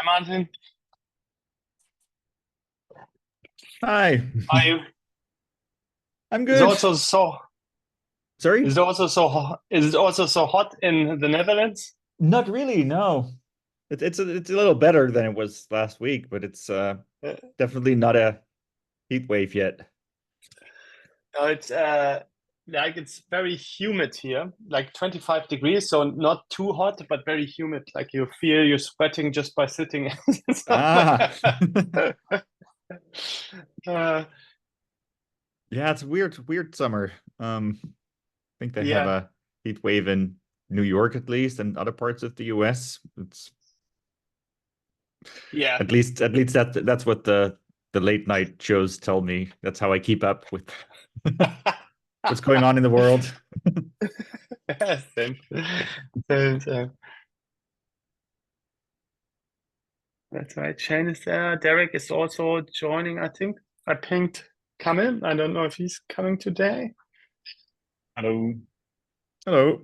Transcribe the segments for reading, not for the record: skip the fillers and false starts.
Hi, Martin. Hi, How are you? I'm Is good. also so Sorry? is it also so hot? Is it also so hot in the Netherlands? Not really, no. It's a little better than it was last week, but it's Uh, definitely not a heat wave yet. no, it's like it's very humid here, like 25 degrees, so not too hot, but very humid. Like you feel you're sweating just by sitting. Ah, uh, yeah, it's a weird summer. I think they have yeah, a heat wave in New York at least, and other parts of the US. It's yeah. at least that's what the late night shows tell me. That's how I keep up with what's going on in the world. Same, same. That's right. Shane is there. Derek is also joining, I think. I pinged Kamil. I don't know if he's coming today. Hello. Hello.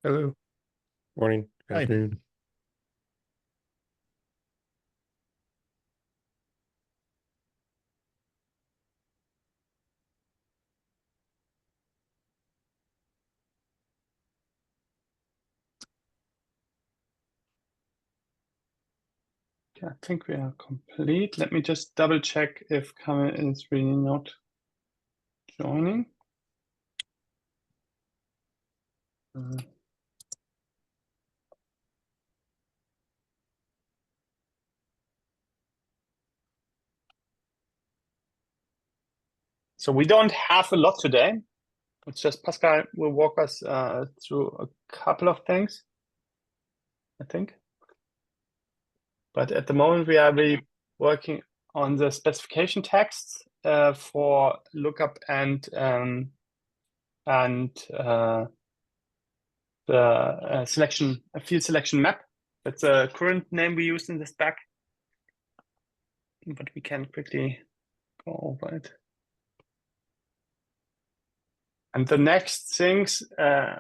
Hello. Morning. Good Hi. afternoon. Okay, I think we are complete. Let me just double check if Kamil is really not joining. Uh, so we don't have a lot today. It's just Pascal will walk us through a couple of things, I think. But at the moment, we are really working on the specification texts for lookup and the selection, a field selection map. That's a current name we use in the spec, but we can quickly go over it. And the next things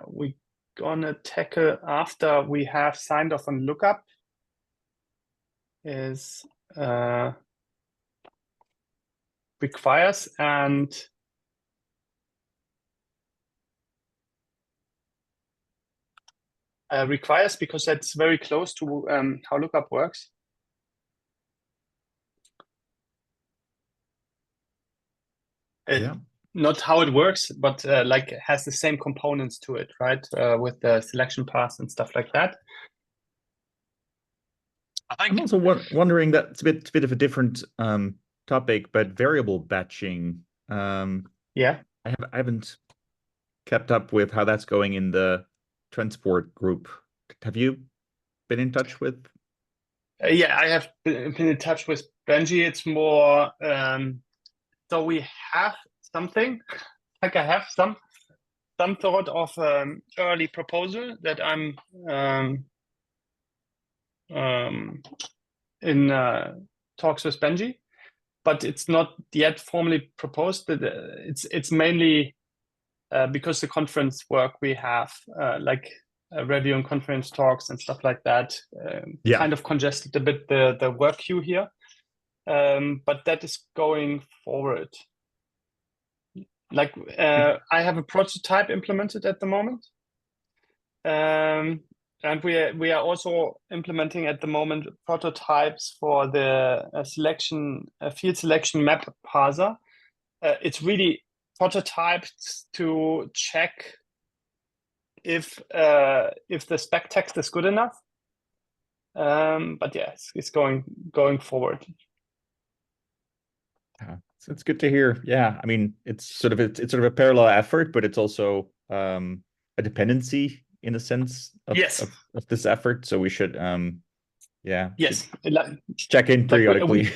we gonna tackle after we have signed off on lookup is requires and requires because that's very close to how lookup works. Yeah. Not how it works, but like it has the same components to it, right? With the selection paths and stuff like that. I I'm think. also wondering that it's a bit of a different topic, but variable batching. Yeah. I haven't kept up with how that's going in the transport group. Have you been in touch with? Yeah, I have been in touch with Benji. It's more so we have something like I have some sort of early proposal that I'm in talks with Benji, but it's not yet formally proposed. That it's mainly because the conference work we have, like review and conference talks and stuff like that, Yeah. kind of congested a bit the work queue here. But that is going forward. Like I have a prototype implemented at the moment. And we are also implementing at the moment prototypes for the field selection map parser. It's really prototyped to check if the spec text is good enough. But yes, it's going forward. Yeah. So it's good to hear. Yeah. I mean, it's sort of a parallel effort, but it's also a dependency in a sense of, Yes, of this effort. So we should should yes. check in Like periodically.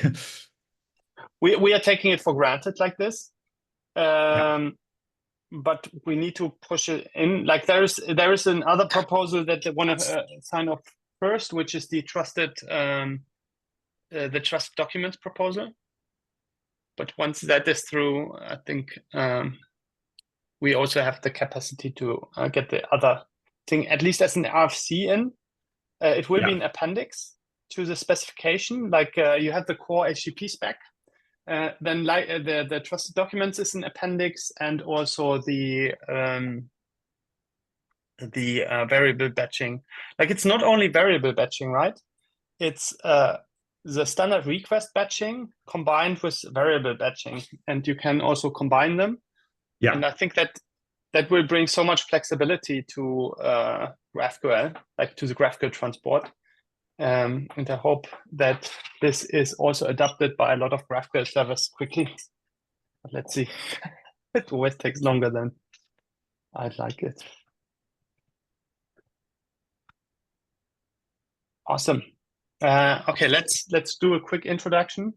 we are taking it for granted like this. Yeah. But we need to push it in. Like there is another proposal that they want to sign off first, which is the trust documents proposal. But once that is through, I think we also have the capacity to get the other thing, at least as an RFC in. it will be Yeah. an appendix to the specification. Like you have the core HTTP spec, then like the trusted documents is an appendix, and also the variable batching. Like it's not only variable batching, right? It's the standard request batching combined with variable batching, and you can also combine them. Yeah. And I think that will bring so much flexibility to GraphQL, like to the GraphQL transport. And I hope that this is also adopted by a lot of GraphQL servers quickly. But let's see. It always takes longer than I'd like it. Awesome. Okay, let's do a quick introduction.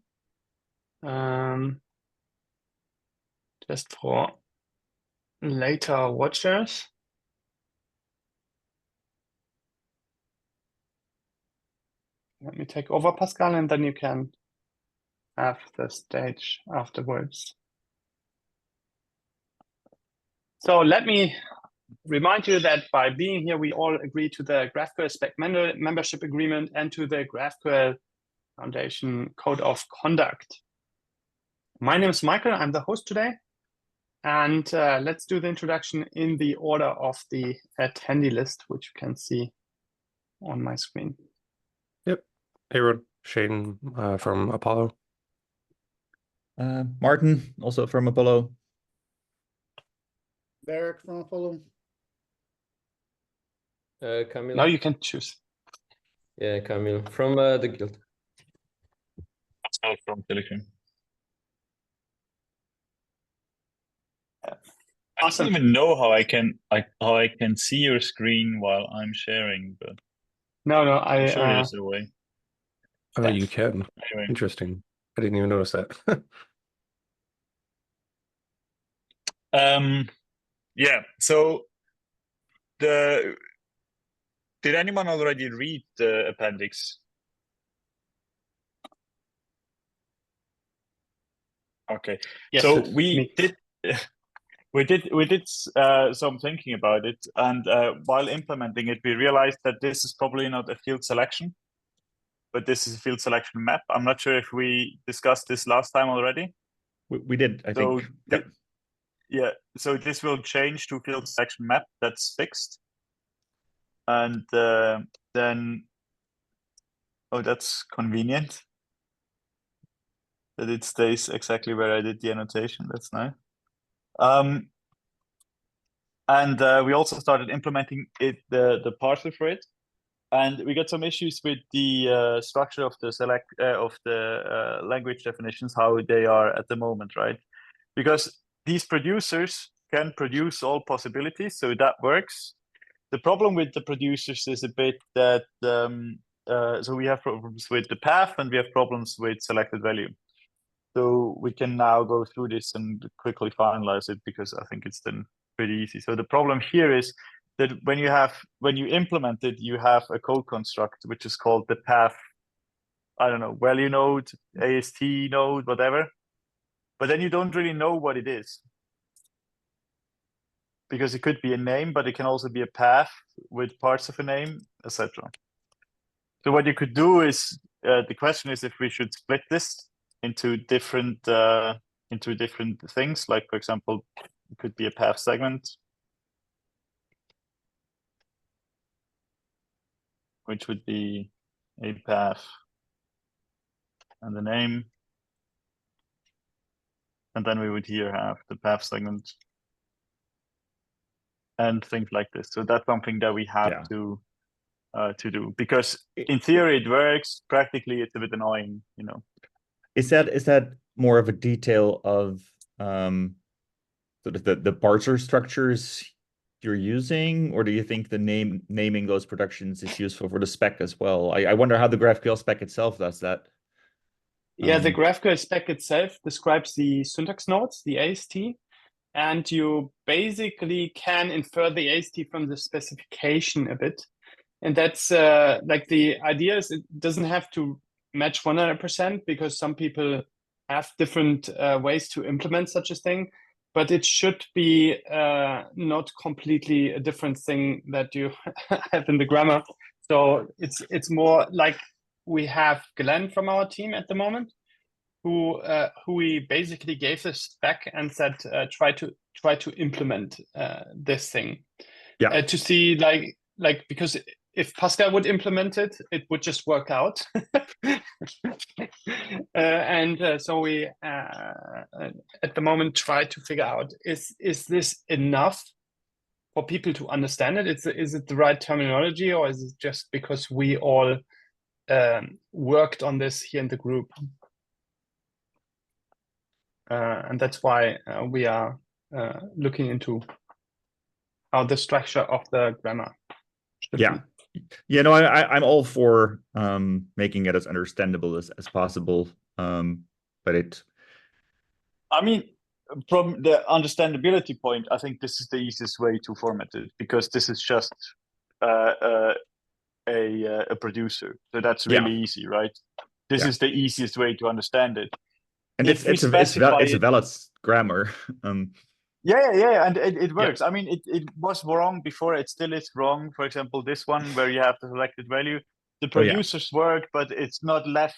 Just for later watchers. Let me take over, Pascal, and then you can have the stage afterwards. So let me remind you that by being here, we all agree to the GraphQL spec membership agreement and to the GraphQL Foundation Code of Conduct. My name is Michael. I'm the host today. And let's do the introduction in the order of the attendee list, which you can see on my screen. Yep. Hey, everyone. Shane from Apollo. Martin, also from Apollo. Derek from Apollo. Camille. Now you can choose. Yeah, Camille from the guild. From Telegram. I Awesome. don't even know how I can see your screen while I'm sharing, but No, I'm sure there's a way. Oh, you can. Anyway, Interesting. I didn't even notice that. yeah. So did anyone already read the appendix? Okay. yes, So me. we did some thinking about it, and while implementing it, we realized that this is probably not a field selection, but this is a field selection map. I'm not sure if we discussed this last time already. We did, I So think. Yep. yeah, so this will change to field selection map. That's fixed, and then oh, that's convenient that it stays exactly where I did the annotation. That's nice. And we also started implementing it, the parser for it, and we got some issues with the structure of the language definitions, how they are at the moment, right? Because these producers can produce all possibilities, so that works. The problem with the producers is a bit that so we have problems with the path and we have problems with selected value. So we can now go through this and quickly finalize it because I think it's then pretty easy. So the problem here is that when you implement it, you have a code construct which is called the path, I don't know, value node, AST node, whatever. But then you don't really know what it is. Because it could be a name, but it can also be a path with parts of a name, etc. So what you could do is, the question is if we should split this into different things, like for example, it could be a path segment, which would be a path and the name. And then we would here have the path segment and things like this. So that's something that we have to do, because in theory it works, practically it's a bit annoying, you know. Is that more of a detail of sort of the parser structures you're using, or do you think the naming those productions is useful for the spec as well? I wonder how the GraphQL spec itself does that. Yeah, the GraphQL spec itself describes the syntax nodes, the AST, and you basically can infer the AST from the specification a bit. And that's like the idea is it doesn't have to match 100% because some people have different ways to implement such a thing, but it should be not completely a different thing that you have in the grammar. So it's more like we have Glenn from our team at the moment, who we basically gave this spec and said try to implement this thing. Yeah. To see like because if Pascal would implement it, it would just work out. So we at the moment try to figure out is this enough for people to understand it? Is it the right terminology, or is it just because we all worked on this here in the group? And that's why we are looking into how the structure of the grammar should Yeah. be. Yeah, no, I'm all for making it as understandable as possible. But it, I mean, from the understandability point, I think this is the easiest way to format it, because this is just a producer, so that's really easy, right? This is the easiest way to understand it. and If we it's a specify it's a it- valid grammar. Yeah, and it works. I mean, it was wrong before, it still is wrong. For example, this one where you have the selected value, the Oh, yeah. producers work, but it's not left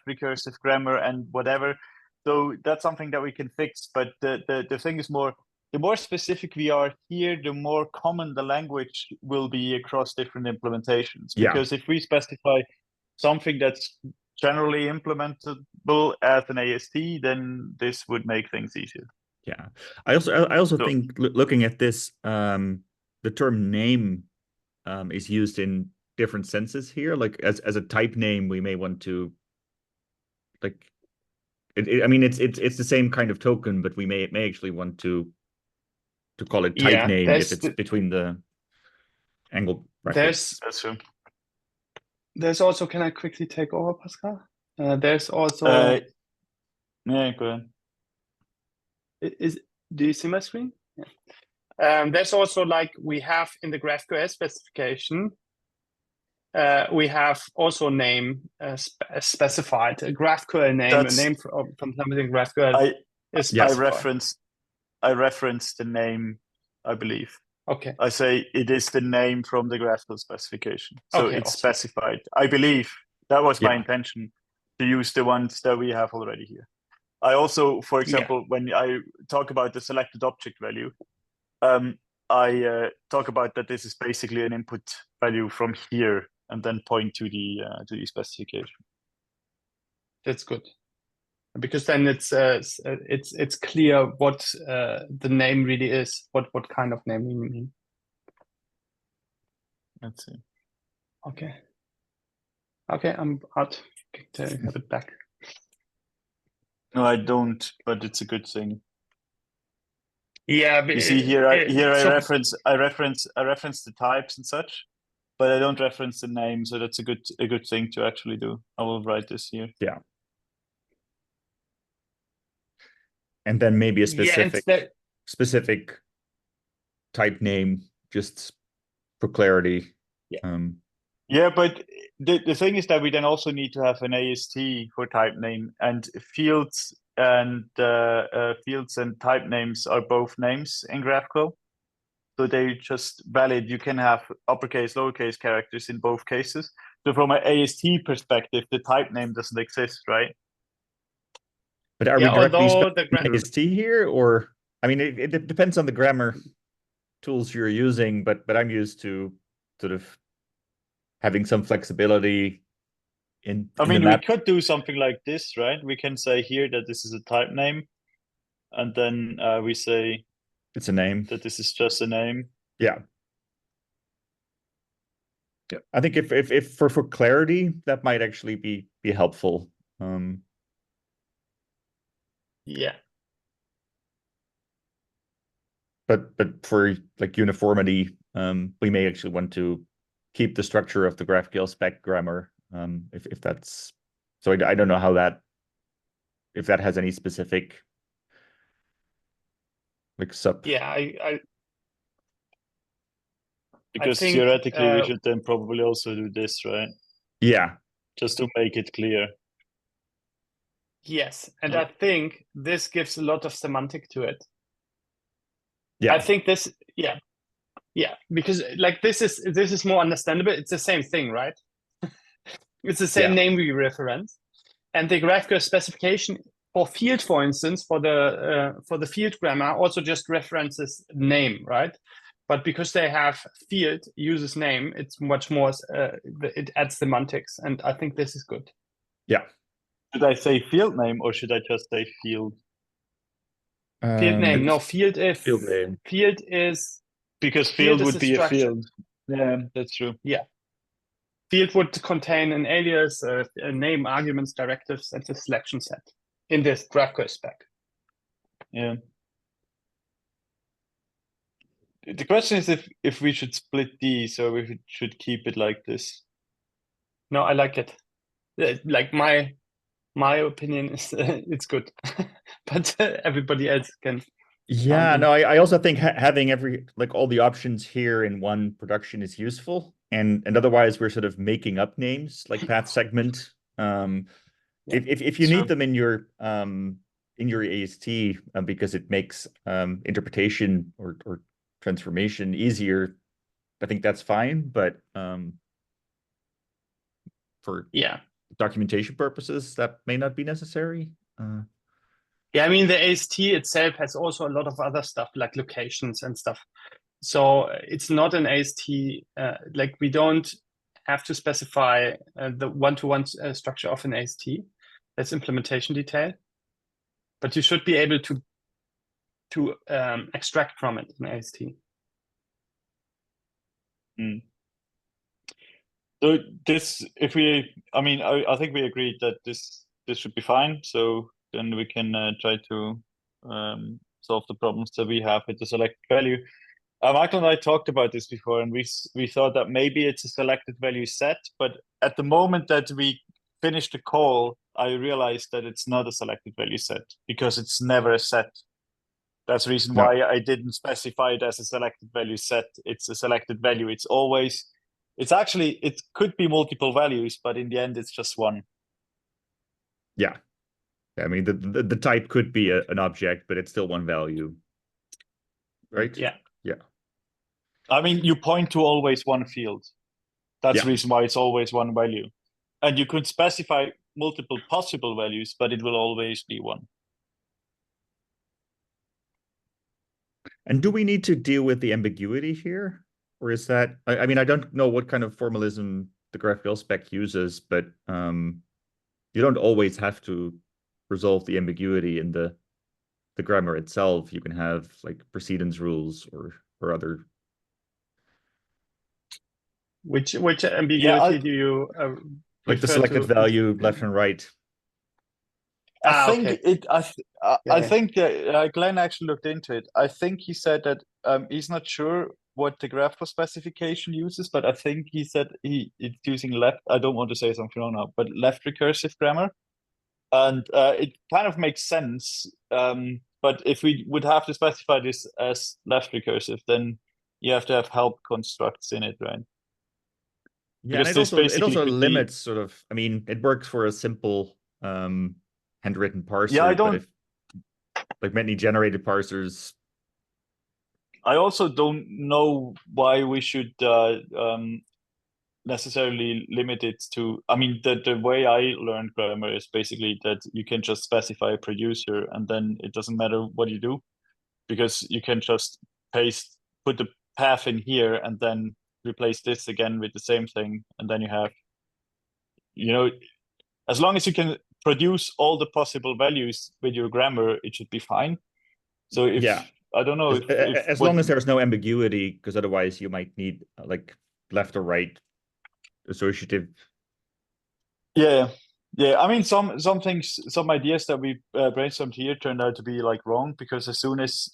recursive grammar and whatever. So that's something that we can fix. But the thing is more, the more specific we are here, the more common the language will be across different implementations. Yeah. Because if we specify something that's generally implementable as an AST, then this would make things easier. Yeah, I also So- think looking at this, the term name is used in different senses here. Like as a type name, we may want to like I mean, it's the same kind of token, but we may actually want to call it type Yeah, name if there's it's between the angle There's brackets. That's true. there's also, can I quickly take over, Pascal? There's also Yeah, go ahead. do you see my screen? Yeah. There's also, like, we have in the GraphQL specification, we have also name specified, a GraphQL name, That's- a name from something GraphQL is I specified. reference the name, I believe. Okay. I say it is the name from the GraphQL specification. So Okay, it's awesome. specified. I believe that was my Yeah. intention, to use the ones that we have already here. I also, for example, when I talk about the selected object value, I talk about that this is basically an input value from here, and then point to the specification. That's good, because then it's clear what the name really is, what kind of name we mean. Let's see. Okay, I'm out. To have it back. No, I don't, but it's a good thing. Yeah, You see here, I so- reference the types and such, but I don't reference the name, so that's a good thing to actually do. I will write this here. Yeah. And then maybe a specific type name, just for clarity. Yeah. Yeah, but the thing is that we then also need to have an AST for type name, and fields and type names are both names in GraphQL. So they just valid. You can have uppercase, lowercase characters in both cases. So from an AST perspective, the type name doesn't exist, right? But are we Yeah, directly although the specifying AST here, or I mean, it depends on the grammar tools you're using, but I'm used to sort of having some flexibility in I the mean, we map. could do something like this, right? We can say here that this is a type name, and then we say It's a name. that this is just a name. Yeah. Yeah. I think if for clarity, that might actually be helpful. yeah, But for like uniformity, we may actually want to keep the structure of the GraphQL spec grammar. If that's so, I don't know how if that has any specific like sub. yeah, I Because think, theoretically, we should then probably also do this, right? Yeah. Just to make it clear. yes, and I think this gives a lot of semantic to it. Yeah. I think this, yeah, Yeah, because like this is more understandable. It's the same thing, right? It's the same Yeah. name we reference, and the GraphQL specification for field, for instance, for the field grammar also just references name, right? But because they have field uses name, it's much more. It adds semantics, and I think this is good. Yeah. Should I say field name or should I just say field? Field name, no, Field name. Field is Because Field field is would a be a structure. field. Yeah, that's true. field would contain an alias, a name, arguments, directives, and a selection set in this GraphQL spec. Yeah. The question is if we should split these or if we should keep it like this. No, I like it. Like my opinion is it's good, but everybody else can. Yeah, in. no, I also think having all the options here in one production is useful, and otherwise we're sort of making up names like path segment. Yeah, if you sure. need them in your AST because it makes interpretation or transformation easier, I think that's fine. But for yeah. documentation purposes, that may not be necessary. Yeah, I mean, the AST itself has also a lot of other stuff like locations and stuff. So it's not an AST, like we don't have to specify the one-to-one structure of an AST. That's implementation detail. But you should be able to extract from it an AST. So this, I think we agreed that this should be fine. So then we can try to solve the problems that we have with the selected value. Michael and I talked about this before, and we thought that maybe it's a selected value set, but at the moment that we finished the call, I realized that it's not a selected value set because it's never a set. That's the reason No. why I didn't specify it as a selected value set. It's a selected value. It could be multiple values, but in the end, it's just one. Yeah. I mean, the type could be an object, but it's still one value, right? Yeah. Yeah. I mean, you point to always one field. That's Yeah. the reason why it's always one value. And you could specify multiple possible values, but it will always be one. And do we need to deal with the ambiguity here? Or is that, I mean, I don't know what kind of formalism the GraphQL spec uses, but you don't always have to resolve the ambiguity in the grammar itself. You can have like precedence rules or other. Which ambiguity do you like the refer selected to? value left and right? I think okay. I think that Glenn actually looked into it. I think he said that he's not sure what the GraphQL specification uses, but I think he said it's using left. I don't want to say something wrong now, but left recursive grammar, and it kind of makes sense. But if we would have to specify this as left recursive, then you have to have help constructs in it, right? Yeah, and Because it also limits sort of. I mean, it works for a simple handwritten parser. Yeah, but if like many generated parsers. I also don't know why we should necessarily limit it to. I mean, the way I learned grammar is basically that you can just specify a producer, and then it doesn't matter what you do, because you can just put the path in here, and then replace this again with the same thing, and then you have, as long as you can produce all the possible values with your grammar, it should be fine. So I don't know as long as there's no ambiguity, because otherwise you might need like left or right associative. Yeah. I mean, some things, some ideas that we brainstormed here turned out to be like wrong, because as soon as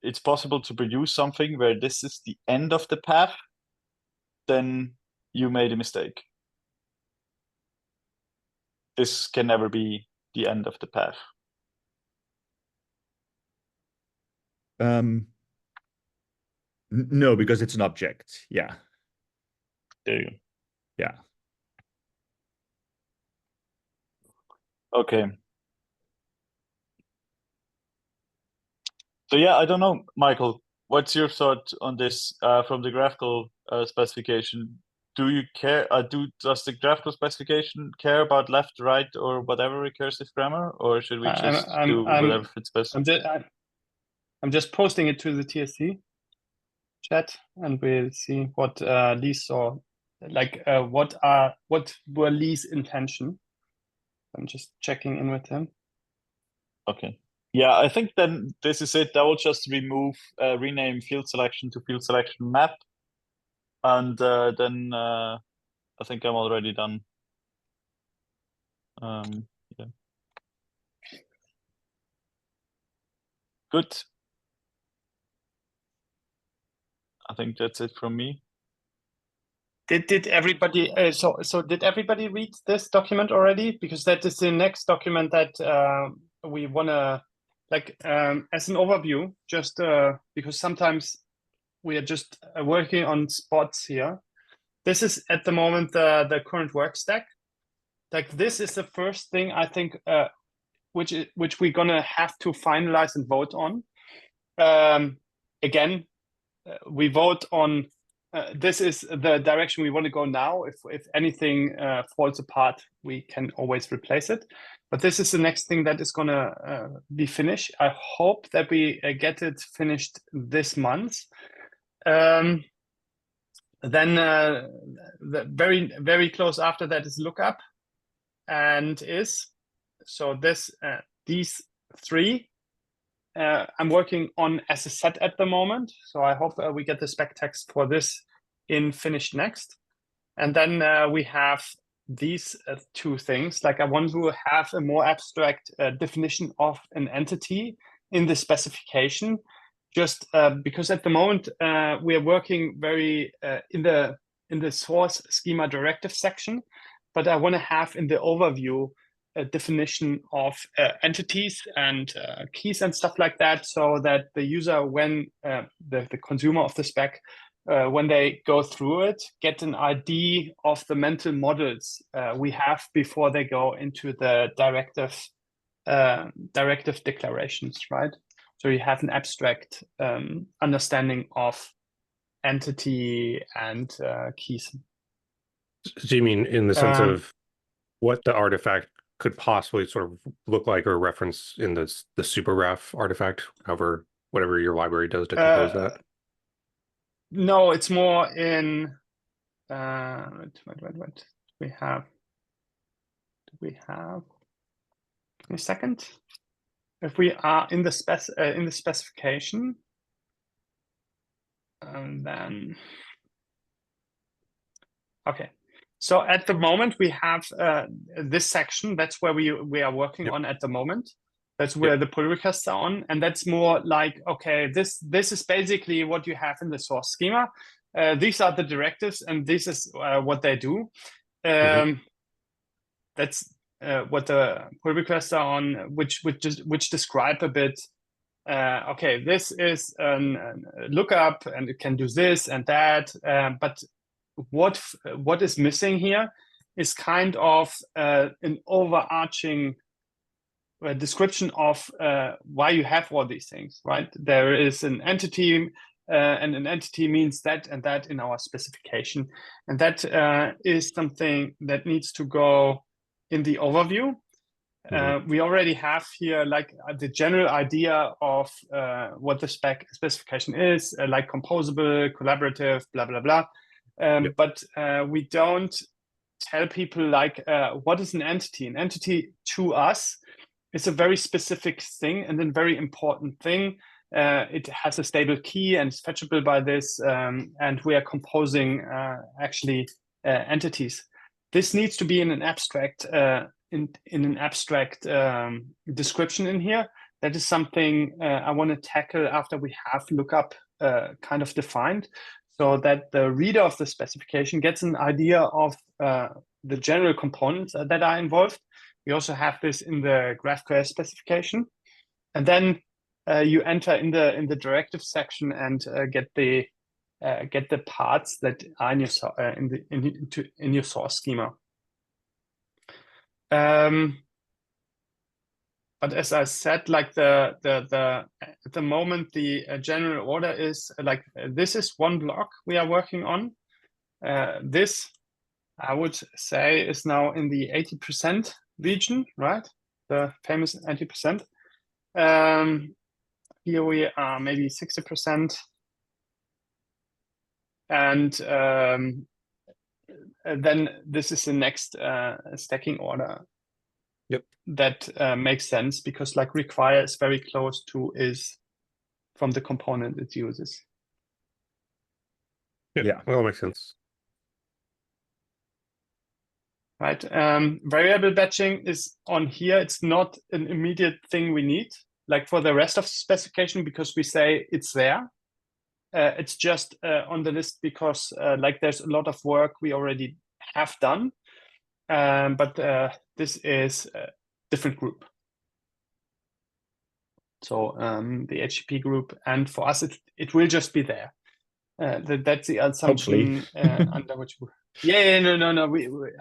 it's possible to produce something where this is the end of the path, then you made a mistake. This can never be the end of the path. No, because it's an object. Yeah. There you go. Yeah. Okay. So yeah, I don't know, Michael. what's your thought on this from the graphical specification? Do you care? Does the graphical specification care about left, right, or whatever recursive grammar, or should we just do whatever fits best? I'm just posting it to the TSC chat, and we'll see what Lee saw. Like, what were Lee's intention? I'm just checking in with him. Okay. Yeah, I think then this is it. I will just rename field selection to field selection map. And then I think I'm already done. Yeah. Good. I think that's it from me. Did everybody so did everybody read this document already? Because that is the next document that we wanna like as an overview, just because sometimes we are just working on spots here. This is at the moment the current work stack. Like this is the first thing I think which we're gonna have to finalize and vote on. Again, we vote on this is the direction we want to go now. If anything falls apart, we can always replace it. But this is the next thing that is gonna be finished. I hope that we get it finished this month. Then the very close after that is lookup, and so these three I'm working on as a set at the moment. So I hope we get the spec text for this in finished next. And then we have these two things. Like I want to have a more abstract definition of an entity in the specification, just because at the moment we are working very in the source schema directive section, but I want to have in the overview a definition of entities and keys and stuff like that, so that the user, when the consumer of the spec, when they go through it, get an idea of the mental models we have before they go into the directive declarations, right? So you have an abstract understanding of entity and keys. Do you mean in the sense of what the artifact could possibly sort of look like or reference in the super ref artifact, whatever your library does to compose that? No, it's more in wait. We have a second. If we are in the specification, and then okay. So at the moment we have this section. That's where we are working on at the moment. That's where the pull requests are on, and that's more like, okay, this is basically what you have in the source schema. These are the directives, and this is what they do. That's what the pull requests are on, which describe a bit. Okay, this is a lookup, and it can do this and that. But what is missing here is kind of an overarching description of why you have all these things, right? There is an entity, and an entity means that and that in our specification. And that is something that needs to go in the overview. We already have here like the general idea of what the specification is, like composable, collaborative, blah, blah, blah. But we don't tell people like what is an entity? An entity to us is a very specific thing and a very important thing. It has a stable key and it's fetchable by this, and we are composing actually entities. This needs to be in an abstract in an abstract description in here. That is something I want to tackle after we have lookup kind of defined, so that the reader of the specification gets an idea of the general components that are involved. We also have this in the GraphQL specification, and then you enter in the directive section and get the parts that are in your in your source schema. but as I said, like the at the moment the general order is like this is one block we are working on. This I would say is now in the 80% region, right? The famous 80%. Here we are maybe 60%, and then this is the next stacking order. Yep. That makes sense because like require is very close to is from the component it uses. Yeah, well, that makes sense. Right. Variable batching is on here. It's not an immediate thing we need, like for the rest of the specification, because we say it's there. It's just on the list because like there's a lot of work we already have done. But this is a different group. So the HTTP group, and for us, it will just be there. That's the assumption under which. Yeah, no.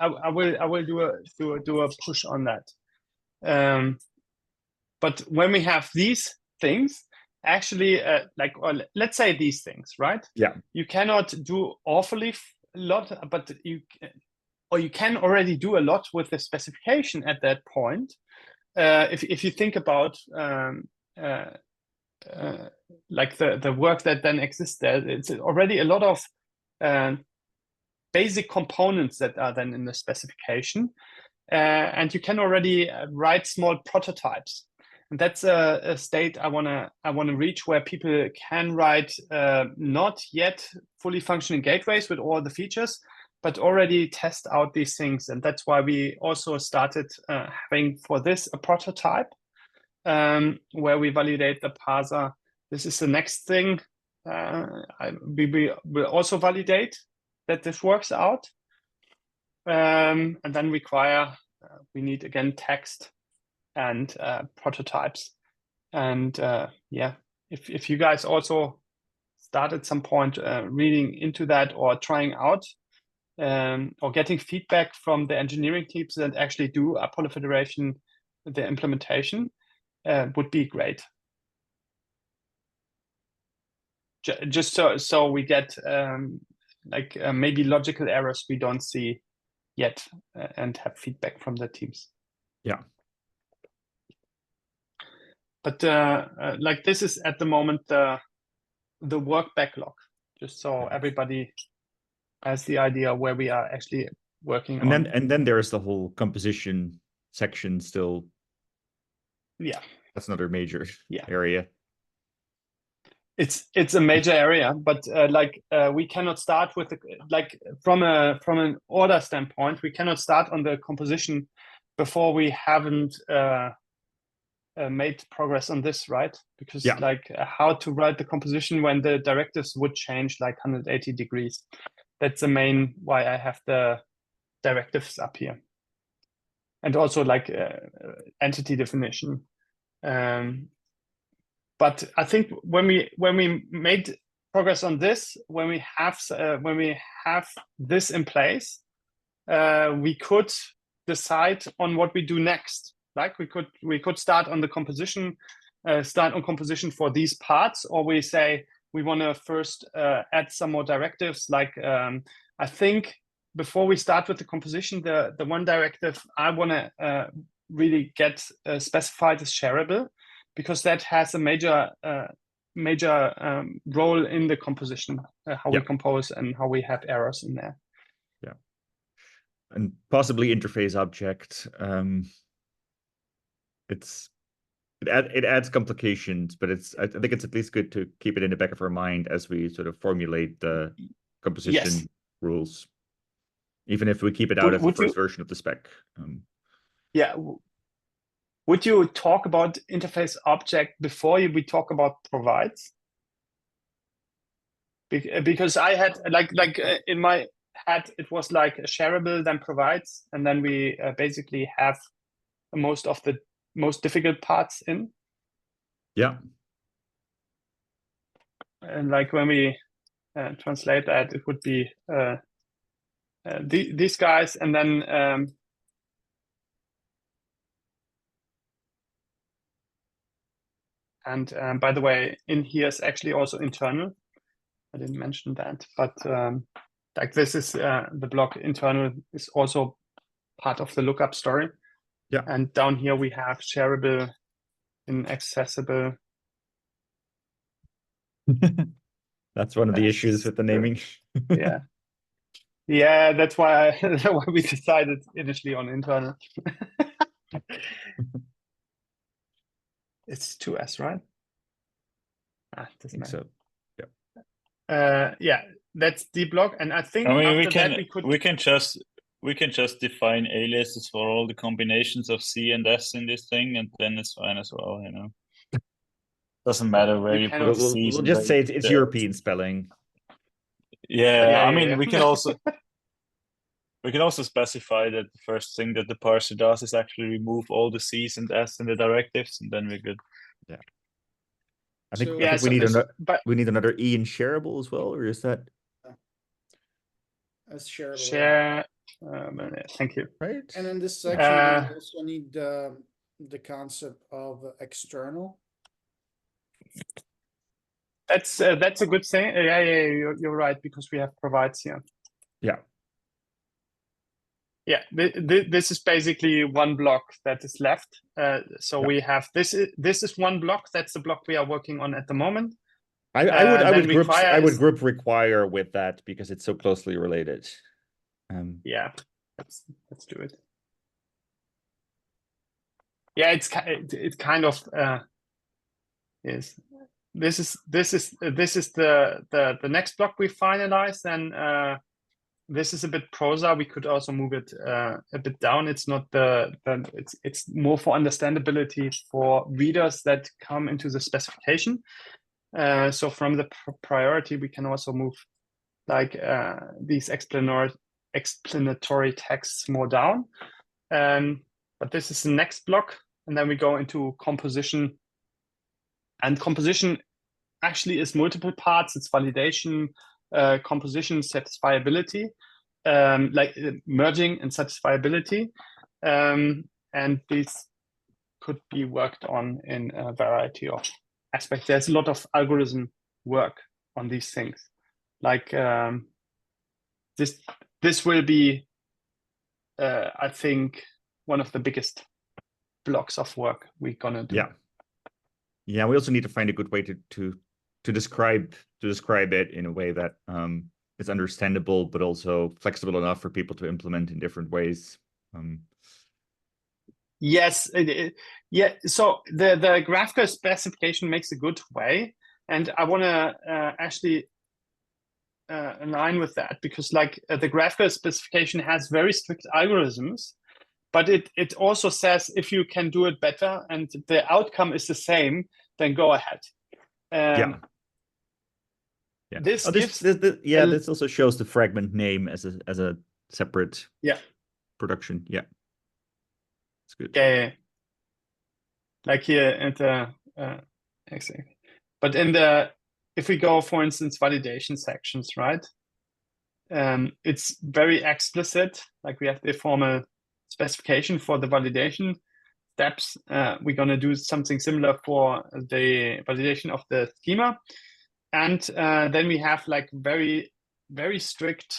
I will do a push on that. But when we have these things, actually, like let's say these things, right? Yeah. You cannot do awfully a lot, but you can already do a lot with the specification at that point. If you think about like the work that then exists there, it's already a lot of basic components that are then in the specification, and you can already write small prototypes. And that's a state I wanna reach where people can write not yet fully functioning gateways with all the features, but already test out these things. And that's why we also started having for this a prototype where we validate the parser. This is the next thing. We will also validate that this works out. And then require, we need again text and prototypes. And yeah, if you guys also start at some point reading into that or trying out or getting feedback from the engineering teams that actually do Apollo Federation, the implementation would be great. Just so we get like maybe logical errors we don't see yet and have feedback from the teams. Yeah. But like this is at the moment the work backlog, just so everybody has the idea where we are actually working And on. then there's the whole composition section still. Yeah. That's another major area. It's a major area, but like we cannot start with the, like from an order standpoint, we cannot start on the composition before we haven't made progress on this, right? Because like how to write the composition when the directives would change like 180 degrees. That's the main why I have the directives up here, and also like entity definition. But I think when we made progress on this, when we have this in place, we could decide on what we do next. Like we could start on the composition, for these parts, or we say we want to first add some more directives. Like I think before we start with the composition, the one directive I want to really get specified is shareable, because that has a major role in the composition, how we compose and how we have errors in there. Yeah, and possibly interface object. It adds complications, but I think it's at least good to keep it in the back of our mind as we sort of formulate the composition rules, even if we keep it out as the first version of the spec. Yeah. Would you talk about interface object before we talk about provides? Because I had like in my head it was like shareable, then provides, and then we basically have most of the most difficult parts in. Yeah. And like when we translate that, it would be these guys, and then And by the way, in here is actually also internal. I didn't mention that, but like this is the block internal is also part of the lookup story. Yeah. And down here we have shareable, inaccessible. That's one of the issues with the naming. Yeah. Yeah, that's why we decided initially on internal. It's 2S, right? I think so. Yeah, that's the block, and I think I mean, after we can that we can just define aliases for all the combinations of C and S in this thing, and then it's fine as well. You know, doesn't matter where you can put the also- C's. We'll and just where say you it's put the- European spelling. Yeah, Yeah, I yeah, mean, yeah. we can also specify that the first thing that the parser does is actually remove all the C's and S in the directives, and then we're good. I think, So- I think we need but we need another E in shareable as well, or is that As shareable. share. Thank you. right? And in this section, Uh, we also need the concept of external. That's a good thing. Yeah, you're right, because we have provides here. Yeah. Yeah, this is basically one block that is left. So Yeah. we have this is one block. That's the block we are working on at the moment. I then would requires- group require with that because it's so closely related. Yeah, let's do it. Yeah, it's kind of is this is the next block we finalized, and this is a bit prosa. We could also move it a bit down. It's not it's more for understandability for readers that come into the specification. So from the priority, we can also move like these explanatory texts more down. But this is the next block, and then we go into composition. And composition actually is multiple parts. It's validation, composition, satisfiability, like merging and satisfiability. And these could be worked on in a variety of aspects. There's a lot of algorithm work on these things. Like this will be, I think, one of the biggest blocks of work we're gonna do. Yeah, we also need to find a good way to describe it in a way that is understandable, but also flexible enough for people to implement in different ways. Yes, yeah. So the graphical specification makes a good way, and I want to actually align with that, because like the graphical specification has very strict algorithms, but it also says if you can do it better and the outcome is the same, then go ahead. Yeah. This this also shows the fragment name as a separate production. Yeah, it's good. Yeah. Like here at the exactly. But if we go, for instance, validation sections, right? It's very explicit. Like we have the formal specification for the validation steps. We're gonna do something similar for the validation of the schema, and then we have like very, very strict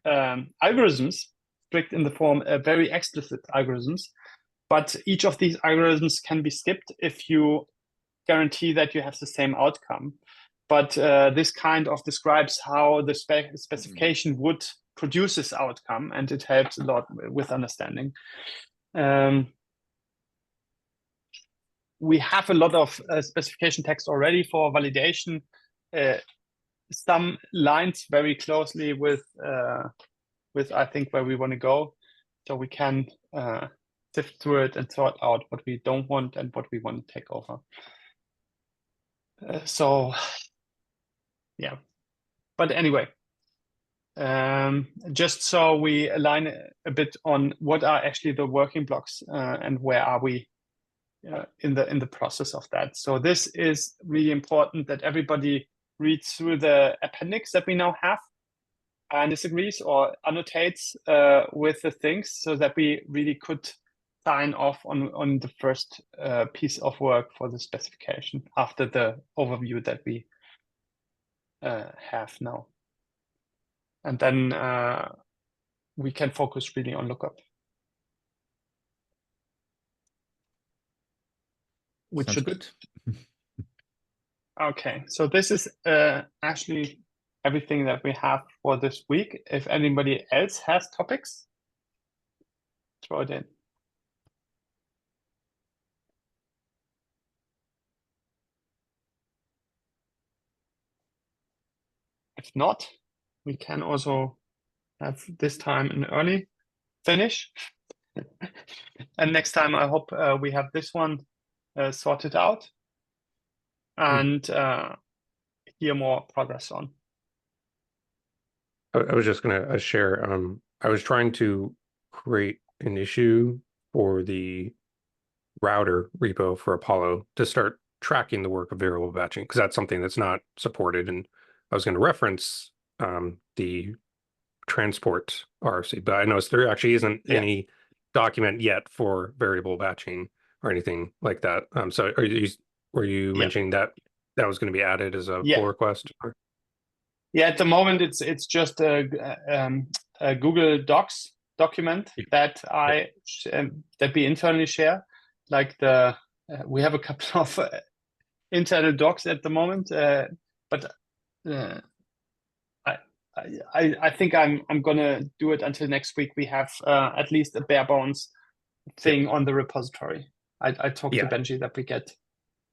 algorithms, strict in the form very explicit algorithms. But each of these algorithms can be skipped if you guarantee that you have the same outcome. But this kind of describes how the specification would produce this outcome, and it helps a lot with understanding. We have a lot of specification text already for validation. Some lines very closely with I think where we want to go, so we can sift through it and sort out what we don't want and what we want to take over. So yeah, but anyway, just so we align a bit on what are actually the working blocks and where are we in the process of that. So this is really important that everybody reads through the appendix that we now have and disagrees or annotates with the things, so that we really could sign off on the first piece of work for the specification after the overview that we have now. And then we can focus really on lookup. Which Sounds should good. Okay, so this is actually everything that we have for this week. If anybody else has topics, throw it in. If not, we can also have this time an early finish. And next time, I hope we have this one sorted out and hear more progress on. I was just going to share. I was trying to create an issue for the router repo for Apollo to start tracking the work of variable batching, because that's something that's not supported. And I was going to reference the transport RFC, but I noticed there actually isn't any document yet for variable batching or anything like that. So were you mentioning that was going to be added as a pull request? Yeah, at the moment it's just a Google Docs document that that we internally share. Like we have a couple of internal docs at the moment, but I think I'm gonna do it until next week. We have at least a bare bones thing on the repository. I talked to Benji that we get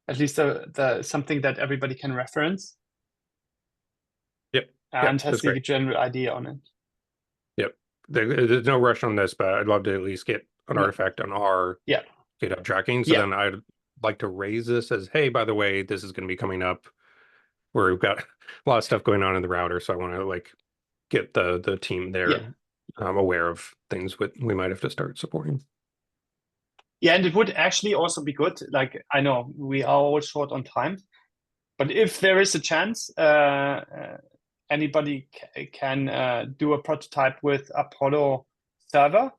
at least the something that everybody can reference. And has the general idea on it. Yep. There's no rush on this, but I'd love to at least get an artifact on our GitHub tracking. So then I'd like to raise this as, hey, by the way, this is going to be coming up where we've got a lot of stuff going on in the router. So I want to like get the team there aware of things we might have to start supporting. Yeah, and it would actually also be good. Like, I know we are all short on time, but if there is a chance, anybody can do a prototype with Apollo server.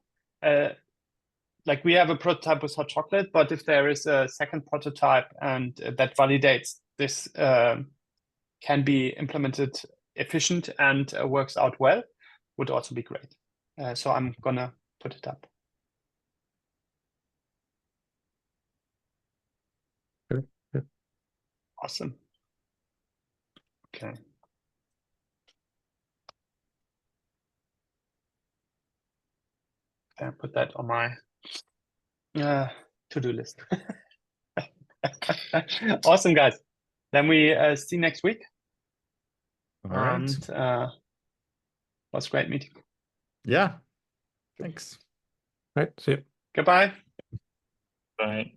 Like we have a prototype with hot chocolate, but if there is a second prototype and that validates this can be implemented efficient and works out well, would also be great. So I'm gonna put it up. Awesome. Okay. I put that on my to-do list. Awesome, guys. Then we see next week. All right. And was a great meeting. Yeah. Thanks. All right. See you. Goodbye. Bye.